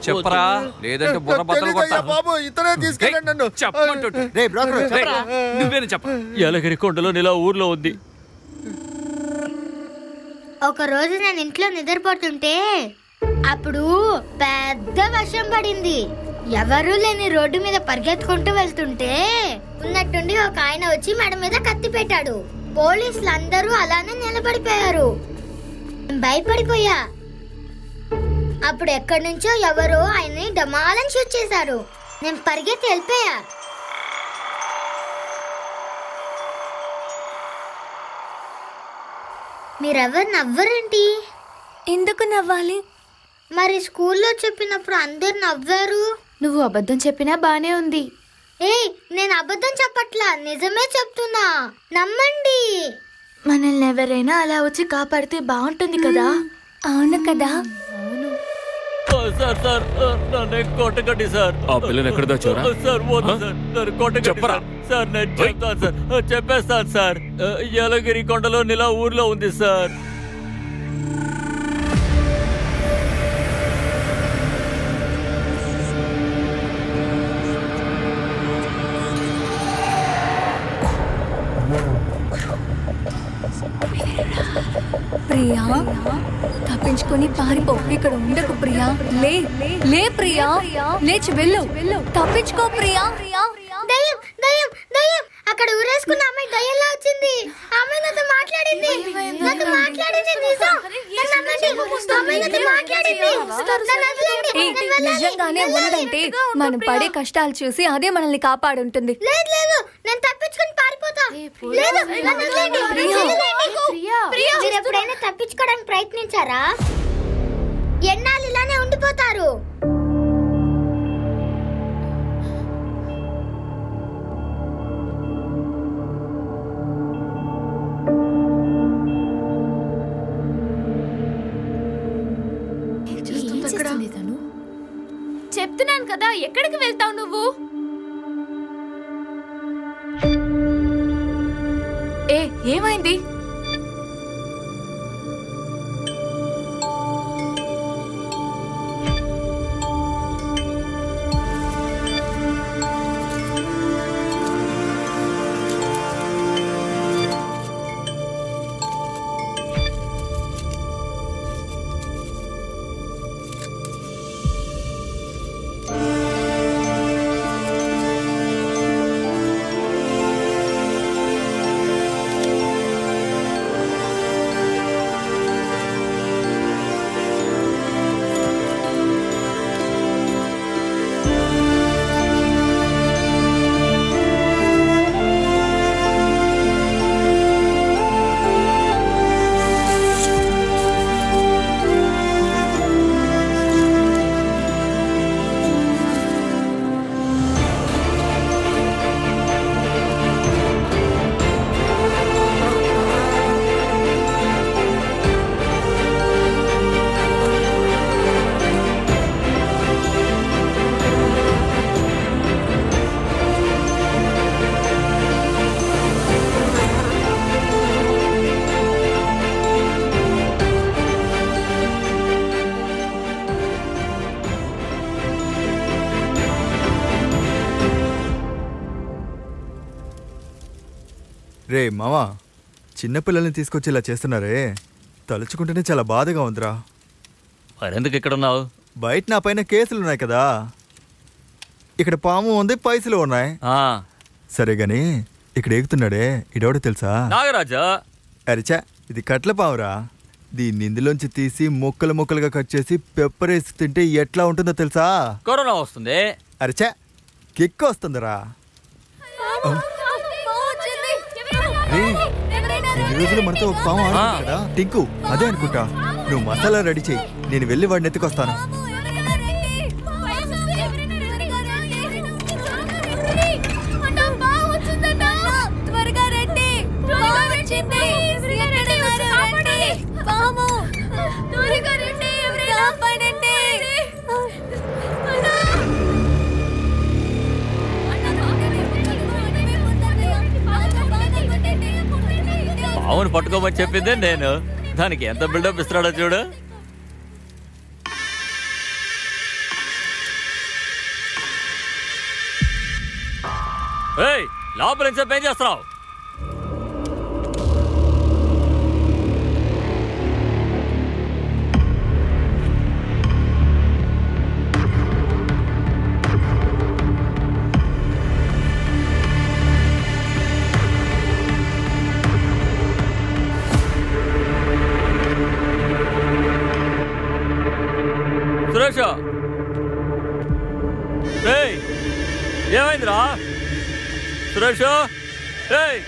చెప్పరా లేదంటే బుర్ర బద్దలు కొడతా. నువ్వేనా చెప్ప. యాలగిరి కొండలో ఇలా ఊర్లో ఉంది. ఒక రోజు నేను ఇంట్లో నిద్రపోతుంటే అప్పుడు పెద్ద వర్షం పడింది. ఎవరూ లేని రోడ్డు మీద పరిగెత్తుకుంటూ వెళ్తుంటే ఉన్నట్టుండి ఒక ఆయన వచ్చి మెడ మీద కత్తి పెట్టాడు. పోలీసులు అందరూ అలానే నిలబడిపోయారు. భయపడిపోయా. అప్పుడు ఎక్కడి నుంచో ఎవరో ఆయన్ని డమాలని షూట్ చేశారు. నేను పరిగెత్తి వెళ్ళిపోయా. మీరెవరు నవ్వరేంటి? ఎందుకు నవ్వాలి? మరి స్కూల్లో చెప్పినప్పుడు అందరు నవ్వారు. నువ్వు అబద్ధం చెప్పినా బానే ఉంది. ఏయ్, నేను అబద్ధం చెప్పట్లా, నిజమే చెప్తున్నా, నమ్మండి. మనల్ని ఎవరైనా అలా వచ్చి కాపాడితే బాగుంటుంది కదా. అవును కదా. సార్ నన్ను కొట్టకండి సార్. ఆ పిల్లని ఎక్కడ దాచారా? సార్ వద్దు సార్, నన్ను కొట్టకండి సార్. నేను చెప్తాను సార్, చెప్పేస్తాను సార్. యాలగిరి కొండలో ఇలా ఊర్లో ఉంది సార్. ప్రియా, తప్పించుకొని పారిపో. ఇక్కడ ఉండకు ప్రియా. లే ప్రియా, లేచి వెళ్ళు. తప్పించుకో ప్రియా. దయ్యం దయ్యం దయ్యం. అక్కడ ఊరేసుకున్న అమ్మాయి దయ్యంలా వచ్చింది. అమ్మాయి నాతో మాట్లాడింది. నిజంగానే ఉందంటే మనం పడే కష్టాలు చూసి అదే మనల్ని కాపాడుంటుంది. లేదు లేదు, నేను తప్పించుకొని పారిపోతా. మీరు ఎప్పుడైనా తప్పించుకోవడానికి ప్రయత్నించారా? ఎన్నాళ్ళు ఇలానే ఉండిపోతారు. చెప్తున్నాను కదా, ఎక్కడికి వెళ్తావు నువ్వు? ఏమైంది? రే మావా, చిన్నపిల్లల్ని తీసుకొచ్చి ఇలా చేస్తున్నారే, తలుచుకుంటేనే చాలా బాధగా ఉందిరా. మరెందుకు ఇక్కడ ఉన్నావు? బయట నా పైన కేసులున్నాయి కదా, ఇక్కడ పాము ఉంది, పైసలు ఉన్నాయి. సరే గాని ఇక్కడ ఎక్కుతున్నాడే ఇడెవడో తెలుసా? నాగరాజా. అరిచా, ఇది కట్ల పావురా. దీన్ని ఇందులోంచి తీసి ముక్కలు ముక్కలుగా కట్ చేసి పెప్పర్ వేసి తింటే ఎట్లా ఉంటుందో తెలుసా? కరోనా వస్తుంది. అరిచా, కిక్ వస్తుందిరా. ఈ రోజులు మనతో ఒక పాము ఆడుతుంది కదా, టింకు, అదే అనుకుంటా. నువ్వు మసాలా రెడీ చేయి, నేను వెళ్ళి వాడిని ఎత్తుకొస్తాను. పావును పట్టుకోమని చెప్పిందే నేను. దానికి ఎంత బిల్డప్ ఇస్తున్నాడో చూడు. ఏయ్, లోపల నుంచి ఏం చేస్తున్నావు? సురేష్, ఏమైందిరా సురేష్? ఏయ్